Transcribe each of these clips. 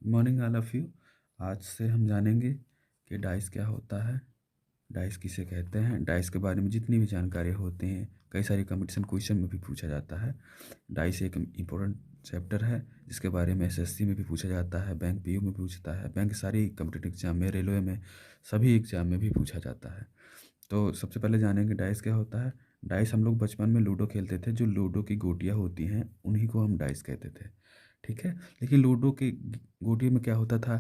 Morning all of you. आज से हम जानेंगे कि डाइस क्या होता है, डाइस किसे कहते हैं, डाइस के बारे में जितनी भी जानकारी होती हैं। कई सारी कंपटीशन क्वेश्चन में भी पूछा जाता है। डाइस एक इम्पोर्टेंट चैप्टर है जिसके बारे में एसएससी में भी पूछा जाता है, बैंक पीयू में पूछता है, बैंक सारी कम्पिटिटिव एग्जाम में, रेलवे में, सभी एग्जाम में भी पूछा जाता है। तो सबसे पहले जानेंगे डाइस क्या होता है। डाइस हम लोग बचपन में लूडो खेलते थे, जो लूडो की गोटियाँ होती हैं उन्हीं को हम डाइस कहते थे। ठीक है। लेकिन लूडो की गोटियों में क्या होता था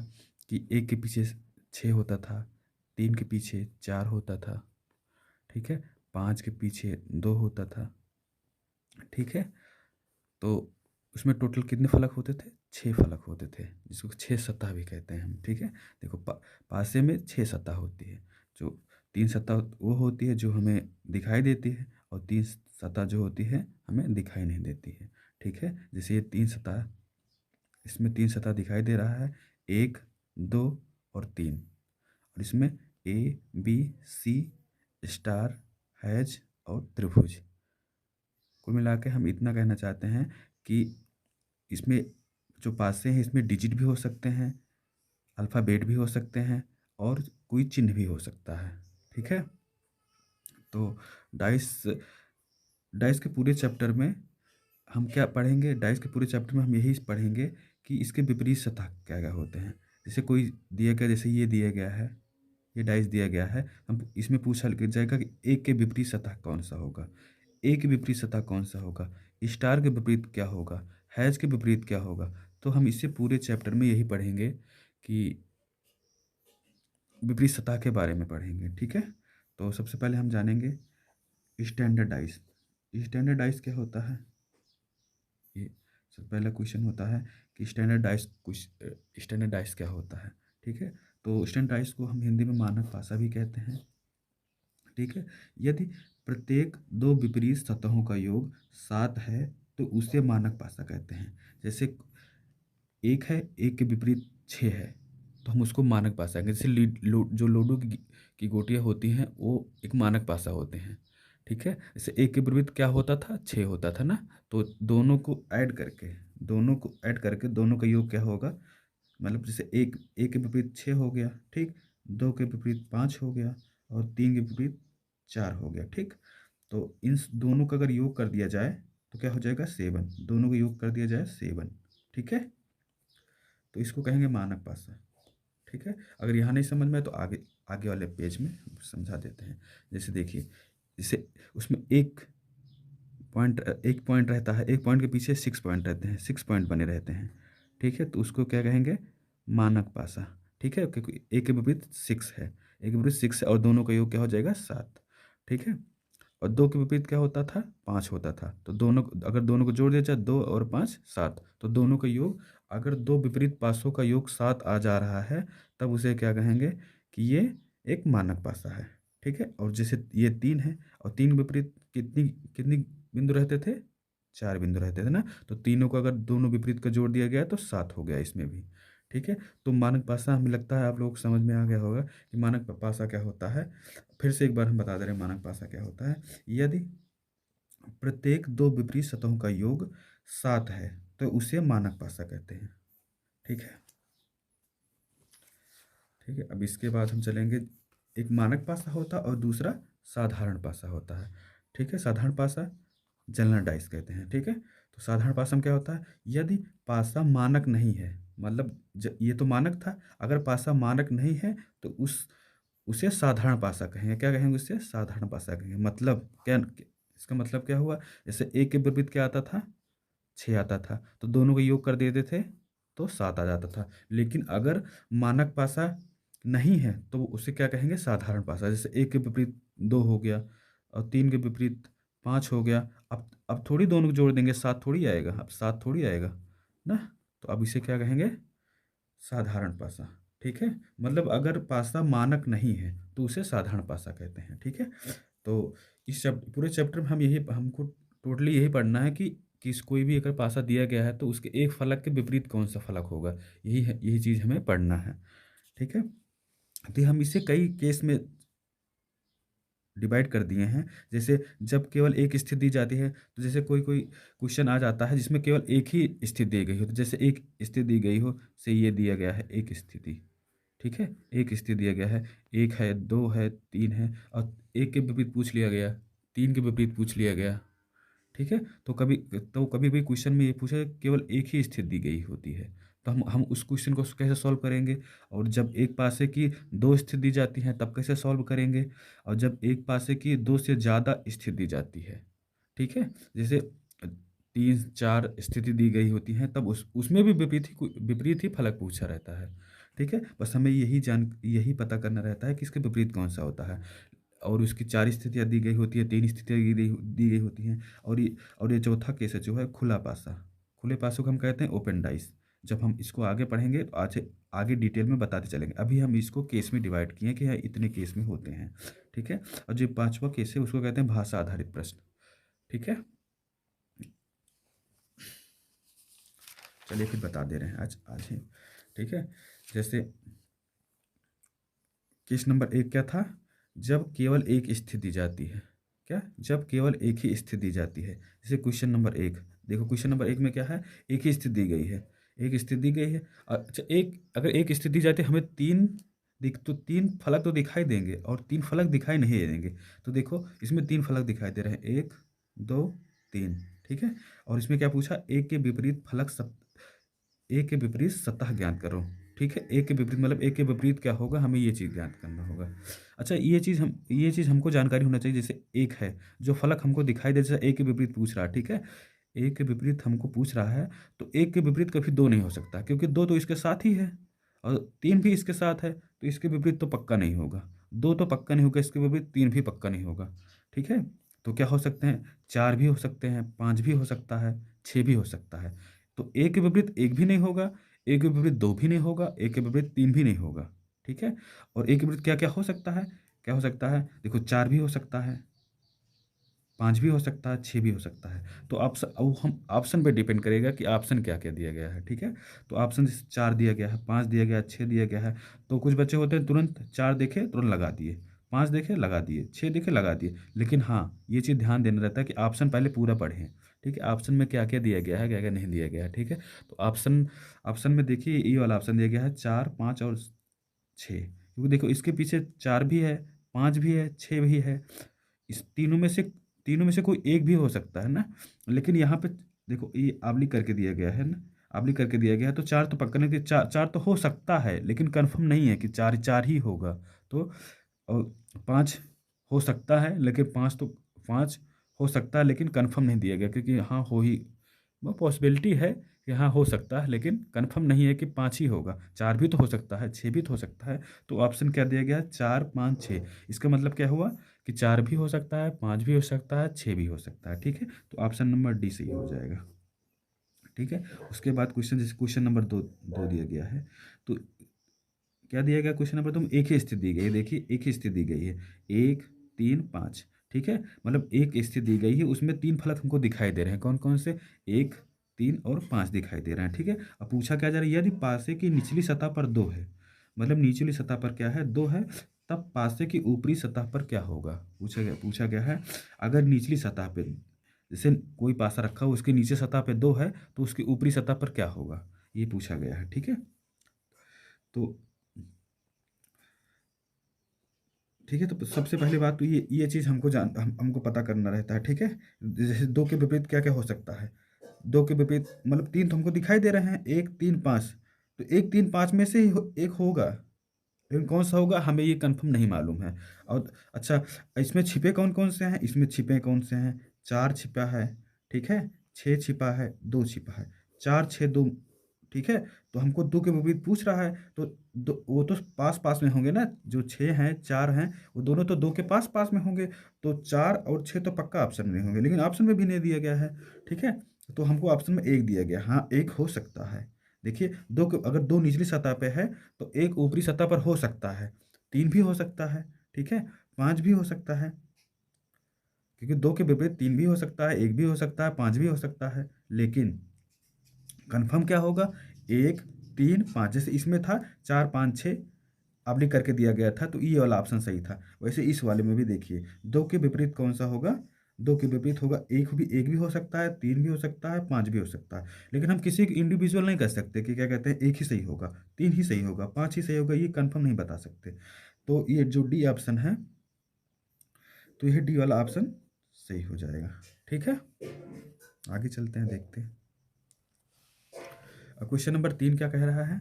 कि एक के पीछे 6 होता था, 3 के पीछे 4 होता था, ठीक है, 5 के पीछे 2 होता था, ठीक है। तो उसमें टोटल कितने फलक होते थे? 6 फलक होते थे, जिसको 6 सतह भी कहते हैं हम। ठीक है। देखो पासे में 6 सतह होती है। जो 3 सतह वो होती है जो हमें दिखाई देती है, और 3 सतह जो होती है हमें दिखाई नहीं देती है। ठीक है। जैसे ये 3 सतह, इसमें 3 सतह दिखाई दे रहा है, 1, 2 और 3। और इसमें ए, बी, सी, स्टार, हैज और त्रिभुज। कुल मिला के हम इतना कहना चाहते हैं कि इसमें जो पासे हैं इसमें डिजिट भी हो सकते हैं, अल्फ़ाबेट भी हो सकते हैं, और कोई चिन्ह भी हो सकता है। ठीक है। तो डाइस डाइस के पूरे चैप्टर में हम क्या पढ़ेंगे? डाइस के पूरे चैप्टर में हम यही पढ़ेंगे कि इसके विपरीत सतह क्या क्या होते हैं। जैसे कोई दिया गया, जैसे ये दिया गया है, ये डाइस दिया गया है, हम इसमें पूछा जाएगा कि एक के विपरीत सतह कौन सा होगा, ए के विपरीत सतह कौन सा होगा, स्टार के विपरीत क्या होगा, हैज के विपरीत क्या होगा। तो हम इससे पूरे चैप्टर में यही पढ़ेंगे कि विपरीत सतह के बारे में पढ़ेंगे। ठीक है। तो सबसे पहले हम जानेंगे स्टैंडर्डाइज। स्टैंडर्डाइज क्या होता है? ये सबसे पहला क्वेश्चन होता है कि स्टैंडर्डाइज क्या होता है। ठीक है। तो स्टैंडर्डाइज को हम हिंदी में मानक भाषा भी कहते हैं। ठीक है। यदि प्रत्येक दो विपरीत सतहों का योग 7 है तो उसे मानक भाषा कहते हैं। जैसे एक है, एक के विपरीत 6 है, तो हम उसको मानक भाषा कहेंगे। जैसे जो लूडो की गोटियाँ होती हैं वो एक मानक भाषा होते हैं। ठीक है। जैसे एक के विपरीत क्या होता था? 6 होता था ना। तो दोनों को ऐड करके दोनों का योग क्या होगा? मतलब जैसे एक के विपरीत 6 हो गया, ठीक, 2 के विपरीत 5 हो गया, और 3 के विपरीत 4 हो गया। ठीक। तो इन दोनों का अगर योग कर दिया जाए तो क्या हो जाएगा? 7। दोनों का योग कर दिया जाए 7। ठीक है। तो इसको कहेंगे मानक भाषा। ठीक है। अगर यहाँ नहीं समझ में आए तो आगे आगे वाले पेज में समझा देते हैं। जैसे देखिए, जैसे उसमें एक पॉइंट रहता है, एक पॉइंट के पीछे 6 पॉइंट रहते हैं, 6 पॉइंट बने रहते हैं। ठीक है। तो उसको क्या कहेंगे? मानक भाषा। ठीक है। क्योंकि एक के विपरीत 6 है, एक के विपरीत 6 है, और दोनों का योग क्या हो जाएगा? 7। ठीक है। और 2 के विपरीत क्या होता था? 5 होता था। तो अगर दोनों को जोड़ दिया जाए, 2 और 5 7, तो दोनों का योग, अगर दो विपरीत पासों का योग 7 आ जा रहा है, तब उसे क्या कहेंगे? कि ये एक मानक भाषा है। ठीक है। और जैसे ये 3 है, और 3 विपरीत कितनी कितनी बिंदु रहते थे? 4 बिंदु रहते थे ना। तो तीनों को अगर दोनों विपरीत का जोड़ दिया गया तो 7 हो गया इसमें भी। ठीक है। तो मानक भाषा, हमें लगता है आप लोग को समझ में आ गया होगा कि मानक भाषा क्या होता है। फिर से एक बार हम बता दे रहे हैं मानक भाषा क्या होता है। यदि प्रत्येक दो विपरीत सतहों का योग 7 है तो उसे मानक भाषा कहते हैं। ठीक है। ठीक है। अब इसके बाद हम चलेंगे, एक मानक भाषा होता है और दूसरा साधारण भाषा होता है। ठीक है। साधारण भाषा जनरल डाइस कहते हैं। ठीक है। तो साधारण भाषा में क्या होता है? यदि भाषा मानक नहीं है, मतलब ये तो मानक था, अगर भाषा मानक नहीं है तो उसे साधारण भाषा कहेंगे। क्या कहेंगे? उससे साधारण भाषा कहेंगे। मतलब क्या? इसका मतलब क्या हुआ? जैसे एक के विपरीत क्या आता था? 6 आता था, तो दोनों का योग कर देते थे तो 7 आ जाता था। लेकिन अगर मानक भाषा नहीं है तो उसे क्या कहेंगे? साधारण भाषा। जैसे एक के विपरीत 2 हो गया, और 3 के विपरीत 5 हो गया। अब थोड़ी दोनों को जोड़ देंगे, 7 थोड़ी आएगा, अब 7 थोड़ी आएगा ना। तो अब इसे क्या कहेंगे? साधारण भाषा। ठीक है। मतलब अगर भाषा मानक नहीं है तो उसे साधारण भाषा कहते हैं। ठीक है। तो इस पूरे चैप्टर में हमको टोटली यही पढ़ना है कि कोई भी अगर पासा दिया गया है तो उसके एक फलक के विपरीत कौन सा फलक होगा। यही चीज़ हमें पढ़ना है। ठीक है। तो हम इसे कई केस में डिवाइड कर दिए हैं। जैसे जब केवल एक स्थिति दी जाती है, तो जैसे कोई कोई क्वेश्चन आ जाता है जिसमें केवल एक ही स्थिति दी गई हो, तो जैसे एक स्थिति दी गई हो, से ये दिया गया है एक स्थिति, ठीक है, एक स्थिति दिया गया है, 1 है, 2 है, 3 है, और 1 के विपरीत पूछ लिया गया, 3 के विपरीत पूछ लिया गया, ठीक है। तो कभी भी क्वेश्चन में ये पूछा है, केवल एक ही स्थिति दी गई होती है, तो हम उस क्वेश्चन को कैसे सॉल्व करेंगे। और जब एक पासे की दो स्थिति दी जाती हैं तब कैसे सॉल्व करेंगे, और जब एक पासे की दो से ज़्यादा स्थिति दी जाती है, ठीक है, जैसे 3-4 स्थिति दी गई होती हैं, तब उसमें भी विपरीत ही फलक पूछा रहता है, ठीक है। बस हमें यही पता करना रहता है कि इसके विपरीत कौन सा होता है। और उसकी 4 स्थितियाँ दी गई होती है, 3 स्थितियाँ दी गई होती हैं, और ये चौथा केस है जो है खुला पासा। खुले पासों को हम कहते हैं ओपन डाइस। जब हम इसको आगे पढ़ेंगे तो आगे डिटेल में बताते चलेंगे। अभी हम इसको केस में डिवाइड किए हैं कि हाँ, इतने केस में होते हैं, ठीक है। और जो 5वां केस है उसको कहते हैं भाषा आधारित प्रश्न, ठीक है। चलिए फिर बता दे रहे हैं आज ही, ठीक है। जैसे केस नंबर 1 क्या था, जब केवल एक स्थिति दी जाती है। क्या? जब केवल एक ही स्थिति दी जाती है। जैसे क्वेश्चन नंबर 1, देखो क्वेश्चन नंबर 1 में क्या है, एक ही स्थिति दी गई है, एक स्थिति दी गई है। अच्छा, अगर एक स्थिति दी जाती है, हमें 3 फलक तो दिखाई देंगे और 3 फलक दिखाई नहीं देंगे। तो देखो इसमें 3 फलक दिखाई दे रहे हैं, 1 2 3, ठीक है। और इसमें क्या पूछा, एक के विपरीत सतह ज्ञात करो, ठीक है। एक के विपरीत मतलब एक के विपरीत क्या होगा, हमें ये चीज़ ज्ञात करना होगा। अच्छा, ये चीज़ हमको जानकारी होना चाहिए। जैसे एक है, जो फलक हमको दिखाई दे, जैसे एक के विपरीत पूछ रहा है, ठीक है, एक के विपरीत हमको पूछ रहा है, तो एक के विपरीत कभी 2 नहीं हो सकता, क्योंकि 2 तो इसके साथ ही है, और 3 भी इसके साथ है, तो इसके विपरीत तो पक्का नहीं होगा। 2 तो पक्का नहीं होगा, इसके विपरीत 3 भी पक्का नहीं होगा, ठीक है। तो क्या हो सकते हैं, 4 भी हो सकते हैं, 5 भी हो सकता है, 6 भी हो सकता है। तो एक के विपरीत 1 भी नहीं होगा, एक के विपरीत 2 भी नहीं होगा, एक के विपरीत 3 भी नहीं होगा, ठीक है। और एक के विपरीत क्या क्या हो सकता है, क्या हो सकता है, देखो 4 भी हो सकता है, 5 भी हो सकता है, 6 भी हो सकता है। तो हम ऑप्शन पे डिपेंड करेगा कि ऑप्शन क्या क्या दिया गया है, ठीक है। तो ऑप्शन जैसे 4 दिया गया है, 5 दिया गया है, 6 दिया गया है। तो कुछ बच्चे होते हैं तुरंत 4 देखे तुरंत लगा दिए, 5 देखे लगा दिए, 6 देखे लगा दिए। लेकिन हाँ, ये चीज़ ध्यान देना रहता है कि ऑप्शन पहले पूरा पढ़ें, ठीक है। ऑप्शन में क्या क्या दिया गया है, क्या क्या नहीं दिया गया है, ठीक है। तो ऑप्शन में देखिए, ये वाला ऑप्शन दिया गया है 4, 5 और 6, क्योंकि देखो इसके पीछे 4 भी है, 5 भी है, 6 भी है। इस तीनों में से कोई एक भी हो सकता है ना। लेकिन यहाँ पे देखो ये आबली करके दिया गया है ना, आबली करके दिया गया है, तो 4 तो पक्का नहीं, कि 4 तो हो सकता है, लेकिन कंफर्म नहीं है कि 4 4 ही होगा। तो और 5 हो सकता है, लेकिन 5 हो सकता है, लेकिन कंफर्म नहीं दिया गया, क्योंकि हाँ हो ही, वो पॉसिबिलिटी है कि हाँ हो सकता है, लेकिन कंफर्म नहीं है कि 5 ही होगा। 4 भी तो हो सकता है, 6 भी तो हो सकता है। तो ऑप्शन क्या दिया गया है, 4 5 6। इसका मतलब क्या हुआ कि 4 भी हो सकता है, 5 भी हो सकता है, 6 भी हो सकता है, ठीक है। तो ऑप्शन नंबर डी सही हो जाएगा, ठीक है। उसके बाद क्वेश्चन, जैसे क्वेश्चन नंबर 2 दिया गया है, तो क्या दिया गया क्वेश्चन नंबर 2 में, एक ही स्थिति दी गई है। देखिए एक ही स्थिति दी गई है, 1 3 5, ठीक है। मतलब एक स्थिति दी गई है, उसमें 3 फलक हमको दिखाई दे रहे हैं, कौन कौन से, 1 3 और 5 दिखाई दे रहे हैं, ठीक है। अब पूछा क्या जा रहा है, यदि पासे की निचली सतह पर 2 है, मतलब निचली सतह पर क्या है, 2 है, तब पासे की ऊपरी सतह पर क्या होगा। पूछा गया है, अगर निचली सतह पे, जैसे कोई पासा रखा हो, उसकी नीचे सतह पे 2 है, तो उसकी ऊपरी सतह पर क्या होगा, ये पूछा गया है, ठीक है। तो ठीक है, तो सबसे पहली बात तो ये चीज़ हमको पता करना रहता है, ठीक है। जैसे 2 के विपरीत क्या क्या हो सकता है, 2 के विपरीत मतलब 3 तो हमको दिखाई दे रहे हैं, 1 3 5, तो 1 3 5 में से ही एक होगा, लेकिन कौन सा होगा हमें ये कंफर्म नहीं मालूम है। और अच्छा, इसमें छिपे कौन कौन से हैं, इसमें छिपे कौन से हैं, 4 छिपा है, ठीक है, 6 छिपा है, 2 छिपा है, 4 6 2, ठीक है। तो हमको 2 के विपरीत पूछ रहा है, तो वो तो पास पास में होंगे ना, जो 6 हैं 4 हैं, वो दोनों तो 2 के पास पास में होंगे। तो 4 और 6 तो पक्का ऑप्शन में होंगे, लेकिन ऑप्शन में भी नहीं दिया गया है, ठीक है। तो हमको ऑप्शन में 1 दिया गया, हाँ 1 हो सकता है। देखिए अगर 2 निचली सतह पे है, तो 1 ऊपरी सतह पर हो सकता है, 3 भी हो सकता है, ठीक है, 5 भी हो सकता है, क्योंकि 2 के विपरीत 3 भी हो सकता है, 1 भी हो सकता है, 5 भी हो सकता है। लेकिन कंफर्म क्या होगा, 1 3 5, जैसे इसमें था 4 5 6, आप लिख करके दिया गया था, तो ये वाला ऑप्शन सही था। वैसे इस वाले में भी देखिए 2 के विपरीत कौन सा होगा, 2 के विपरीत होगा एक भी हो सकता है, 3 भी हो सकता है, 5 भी हो सकता है। लेकिन हम किसी इंडिविजुअल नहीं कह सकते कि क्या कहते हैं एक ही सही होगा, 3 ही सही होगा, 5 ही सही होगा, ये कंफर्म नहीं बता सकते। तो ये जो डी ऑप्शन है, तो यह डी वाला ऑप्शन सही हो जाएगा। ठीक है, आगे चलते हैं, देखते हैं। क्वेश्चन नंबर 3 क्या कह रहा है?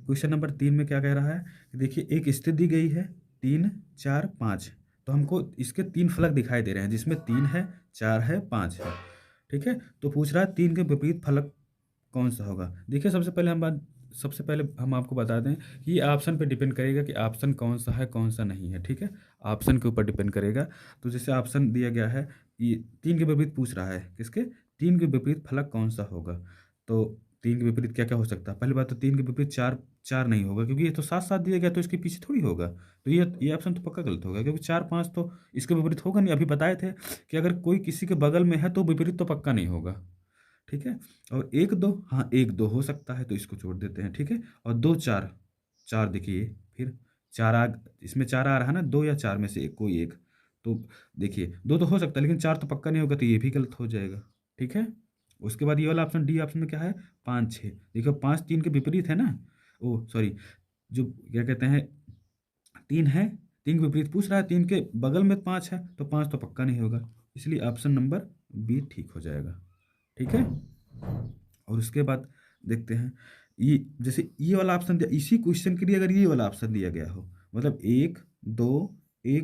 क्वेश्चन नंबर 3 में क्या कह रहा है कि देखिए एक स्थिति दी गई है 3, 4, 5। तो हमको इसके 3 फलक दिखाई दे रहे हैं, जिसमें 3 है, 4 है, 5 है। ठीक है, तो पूछ रहा है 3 के विपरीत फलक कौन सा होगा। देखिए सबसे पहले हम आपको बता दें कि ये ऑप्शन पे डिपेंड करेगा कि ऑप्शन कौन सा है, कौन सा नहीं है। ठीक है, ऑप्शन के ऊपर डिपेंड करेगा। तो जैसे ऑप्शन दिया गया है, ये 3 के विपरीत पूछ रहा है, किसके? 3 के विपरीत फलक कौन सा होगा। तो 3 के विपरीत क्या क्या हो सकता है? पहली बात तो 3 के विपरीत 4 4 नहीं होगा, क्योंकि ये तो साथ साथ दिया गया, तो इसके पीछे थोड़ी होगा। तो ये ऑप्शन तो पक्का गलत होगा, क्योंकि 4 5 तो इसके विपरीत होगा नहीं। अभी बताए थे कि अगर कोई किसी के बगल में है तो विपरीत तो पक्का नहीं होगा। ठीक है, और 1 2, हाँ 1 2 हो सकता है, तो इसको छोड़ देते हैं। ठीक है, और 2 4, 4 देखिए फिर 4 आ, इसमें 4 आ रहा है ना, 2 या 4 में से कोई एक। तो देखिए 2 तो हो सकता है, लेकिन 4 तो पक्का नहीं होगा, तो ये भी गलत हो जाएगा। ठीक है, उसके बाद ये वाला ऑप्शन डी ऑप्शन में क्या है? 5 6। देखो 5 3 के विपरीत है ना, ओ सॉरी, जो क्या कहते हैं 3 है, 3 के विपरीत पूछ रहा है, 3 के बगल में 5 है, तो 5 तो पक्का नहीं होगा, इसलिए ऑप्शन नंबर बी ठीक हो जाएगा। ठीक है, और उसके बाद देखते हैं, ये जैसे ये वाला ऑप्शन दिया, इसी क्वेश्चन के लिए अगर ये वाला ऑप्शन दिया गया हो, मतलब 1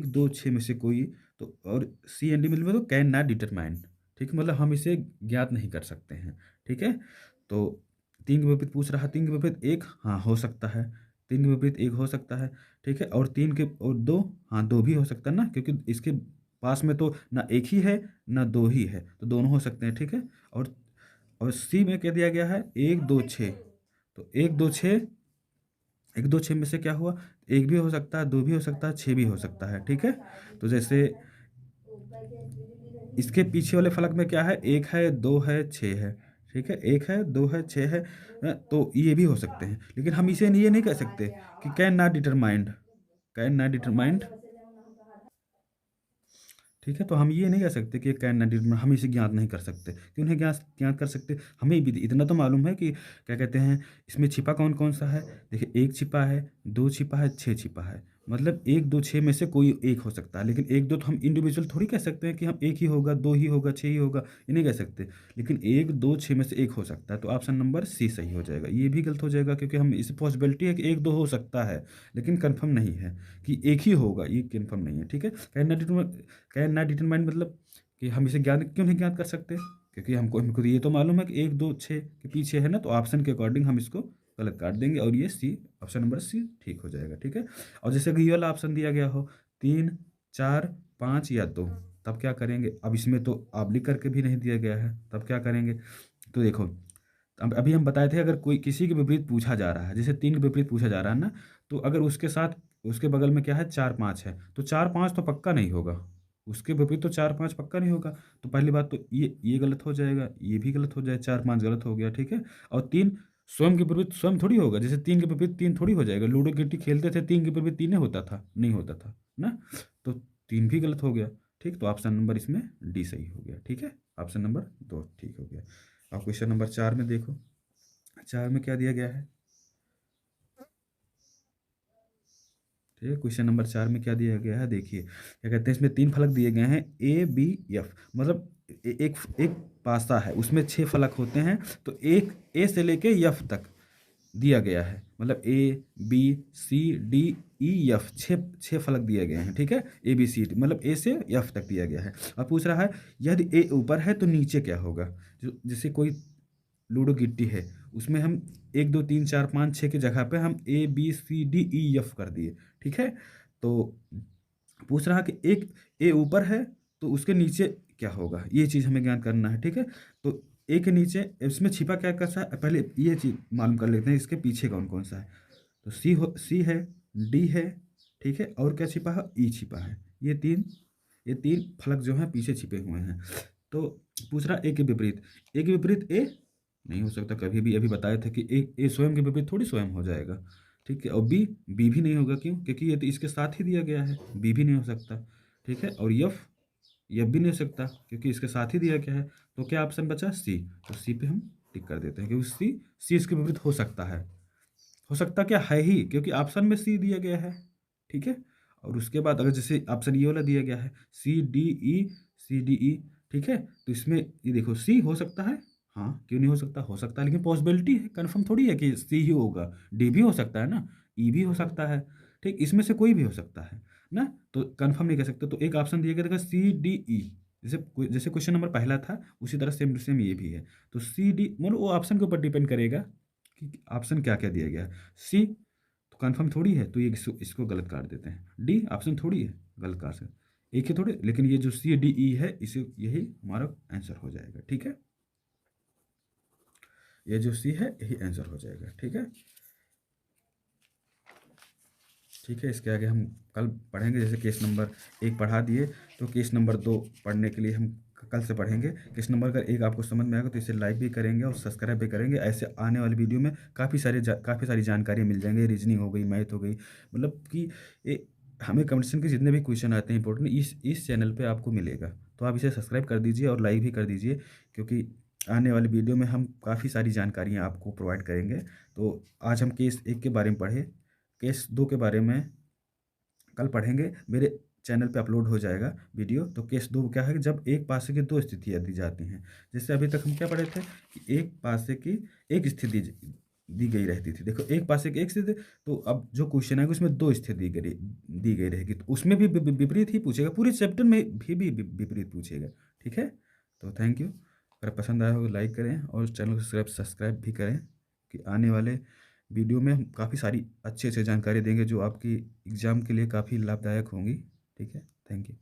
2 6 में से कोई, तो और सी एंड डी मिल में तो कैन नॉट डिटरमाइन। ठीक है, मतलब हम इसे ज्ञात नहीं कर सकते हैं। ठीक है, तो 3 के विपरीत पूछ रहा है, 3 के विपरीत 1, हाँ हो सकता है, 3 के विपरीत 1 हो सकता है। ठीक है, और 3 के और 2, हाँ 2 भी हो सकता है ना, क्योंकि इसके पास में तो ना 1 ही है ना 2 ही है, तो दोनों हो सकते हैं। ठीक है, और सी में क्या दिया गया है? 1 2 6। तो 1 2 6, 1 2 6 में से क्या हुआ? 1 भी हो सकता है, 2 भी हो सकता है, 6 भी हो सकता है। ठीक है, तो जैसे इसके पीछे वाले फलक में क्या है? 1 है, 2 है, 6 है। ठीक है, 1 है, 2 है, 6 है। तो ये भी हो सकते हैं, लेकिन हम इसे ये नहीं कह सकते कि can not determined, can not determined. ठीक है, तो हम ये नहीं कह सकते कि कैन नॉट डिटरमाइन, हम इसे ज्ञात नहीं कर सकते। क्यों नहीं ज्ञात ज्ञात कर सकते? हमें भी इतना तो मालूम है कि क्या कहते हैं इसमें छिपा कौन कौन सा है। देखिए 1 छिपा है, 2 छिपा है, 6 छिपा है, मतलब 1 2 6 में से कोई एक हो सकता है। लेकिन 1 2 तो हम इंडिविजुअल थोड़ी कह सकते हैं कि हम 1 ही होगा, 2 ही होगा, 6 ही होगा, ये नहीं कह सकते। लेकिन 1 2 6 में से एक हो सकता है, तो ऑप्शन नंबर सी सही हो जाएगा। ये भी गलत हो जाएगा, क्योंकि हम इस पॉसिबिलिटी है कि 1 2 हो सकता है, लेकिन कन्फर्म नहीं है कि एक ही होगा, ये कन्फर्म नहीं है। ठीक है, कैन नॉट डिटरमाइन मतलब कि हम इसे ज्ञात क्यों नहीं ज्ञात कर सकते? क्योंकि हमको तो ये तो मालूम है कि 1 2 6 के पीछे है ना, तो ऑप्शन के अकॉर्डिंग हम इसको गलत काट देंगे, और ये सी, ऑप्शन नंबर सी ठीक हो जाएगा। ठीक है, और जैसे कि ये वाला ऑप्शन दिया गया हो 3 4 5 या 2, तब क्या करेंगे? अब इसमें तो आप लिख करके भी नहीं दिया गया है, तब क्या करेंगे? तो देखो, अब अभी हम बताए थे अगर कोई किसी के विपरीत पूछा जा रहा है, जैसे 3 के विपरीत पूछा जा रहा है ना, तो अगर उसके साथ उसके बगल में क्या है? 4 5 है, तो 4 5 तो पक्का नहीं होगा, उसके विपरीत तो 4 5 पक्का नहीं होगा। तो पहली बात तो ये गलत हो जाएगा, ये भी गलत हो जाए, 4 5 गलत हो गया। ठीक है, और 3 स्वयं के विपरीत स्वयं थोड़ी होगा, जैसे 3 के विपरीत 3 थोड़ी हो जाएगा। लूडो गिट्टी खेलते थे, 3 के विपरीत 3 होता था, नहीं होता था ना, तो 3 भी गलत हो गया। ठीक, तो ऑप्शन नंबर इसमें डी सही हो गया। ठीक है, ऑप्शन नंबर 2 ठीक हो गया। अब क्वेश्चन नंबर 4 में देखो, 4 में क्या दिया गया है? ठीक है, क्वेश्चन नंबर 4 में क्या दिया गया है? देखिए क्या कहते हैं, इसमें 3 फलक दिए गए हैं ए बी एफ, मतलब एक एक पासा है, उसमें 6 फलक होते हैं, तो एक ए से लेके एफ तक दिया गया है, मतलब A B C D E F, छः फलक दिए गए हैं। ठीक है, ए बी सी डी मतलब ए से एफ तक दिया गया है। अब पूछ रहा है यदि ए ऊपर है तो नीचे क्या होगा। जो जैसे कोई लूडो गिट्टी है, उसमें हम 1 2 3 4 5 6 की जगह पे हम A B C D E F कर दिए। ठीक है, तो पूछ रहा कि एक ए ऊपर है तो उसके नीचे क्या होगा, ये चीज़ हमें ज्ञान करना है। ठीक है, तो ए के नीचे इसमें छिपा क्या कैसा है, पहले ये चीज़ मालूम कर लेते हैं, इसके पीछे कौन कौन सा है। तो सी है, डी है, ठीक है, और क्या छिपा है? ई छिपा है। ये तीन फलक जो हैं पीछे छिपे हुए हैं। तो पूछ रहा ए के विपरीत, ए के विपरीत ए नहीं हो सकता कभी भी। अभी बताए थे कि ए स्वयं के विपरीत थोड़ी स्वयं हो जाएगा। ठीक है। और बी, बी भी नहीं होगा, क्यों? क्योंकि ये तो इसके साथ ही दिया गया है, बी भी नहीं हो सकता। ठीक है। और एफ, एफ भी नहीं हो सकता क्योंकि इसके साथ ही दिया गया है। तो क्या ऑप्शन बचा? सी। तो सी पे हम टिक कर देते हैं क्योंकि सी इसके विपरीत हो सकता है। हो सकता क्या है ही, क्योंकि ऑप्शन में सी दिया गया है। ठीक है। और उसके बाद अगर जैसे ऑप्शन ये वाला दिया गया है सी डी ई, सी डी ई, ठीक है, तो इसमें ये देखो सी हो सकता है। हाँ, क्यों नहीं हो सकता? हो सकता है, लेकिन पॉसिबिलिटी है, कन्फर्म थोड़ी है कि सी ही होगा। डी भी हो सकता है ना, ई भी हो सकता है। ठीक, इसमें से कोई भी हो सकता है ना, तो कन्फर्म नहीं कर सकते। तो एक ऑप्शन दिया गया था सी डी ई, जैसे क्वेश्चन नंबर पहला था उसी तरह सेम टू सेम ये भी है। तो सी डी मतलब वो ऑप्शन के ऊपर डिपेंड करेगा कि ऑप्शन क्या क्या दिया गया है। सी तो कंफर्म थोड़ी है, तो ये इसको गलत काट देते हैं। डी ऑप्शन थोड़ी है, गलत काट सकते, एक ही थोड़े, लेकिन ये जो सी डी ई है इसे यही हमारा आंसर हो जाएगा। ठीक है, ये जो सी है यही आंसर हो जाएगा। ठीक है। ठीक है, इसके आगे हम कल पढ़ेंगे। जैसे केस नंबर 1 पढ़ा दिए, तो केस नंबर 2 पढ़ने के लिए हम कल से पढ़ेंगे। केस नंबर अगर 1 आपको समझ में आएगा तो इसे लाइक भी करेंगे और सब्सक्राइब भी करेंगे। ऐसे आने वाली वीडियो में काफ़ी सारी जानकारी मिल जाएंगे। रीजनिंग हो गई, मैथ हो गई, मतलब कि हमें कंपटीशन के जितने भी क्वेश्चन आते हैं इंपॉर्टेंट, इस चैनल पर आपको मिलेगा। तो आप इसे सब्सक्राइब कर दीजिए और लाइक भी कर दीजिए, क्योंकि आने वाली वीडियो में हम काफ़ी सारी जानकारियाँ आपको प्रोवाइड करेंगे। तो आज हम केस 1 के बारे में पढ़े, केस 2 के बारे में कल पढ़ेंगे। मेरे चैनल पे अपलोड हो जाएगा वीडियो। तो केस 2 क्या है कि जब एक पासे की 2 स्थितियाँ दी जाती हैं। जैसे अभी तक हम क्या पढ़े थे कि एक पासे की एक स्थिति दी गई रहती थी। देखो, एक पासे की एक स्थिति, तो अब जो क्वेश्चन है उसमें 2 स्थिति दी गई रहेगी, तो उसमें भी विपरीत ही पूछेगा। पूरे चैप्टर में भी विपरीत पूछेगा। ठीक है। तो थैंक यू। अगर पसंद आया हो तो लाइक करें और चैनल को सब्सक्राइब भी करें, कि आने वाले वीडियो में हम काफ़ी सारी अच्छी अच्छी जानकारी देंगे जो आपकी एग्ज़ाम के लिए काफ़ी लाभदायक होंगी। ठीक है, थैंक यू।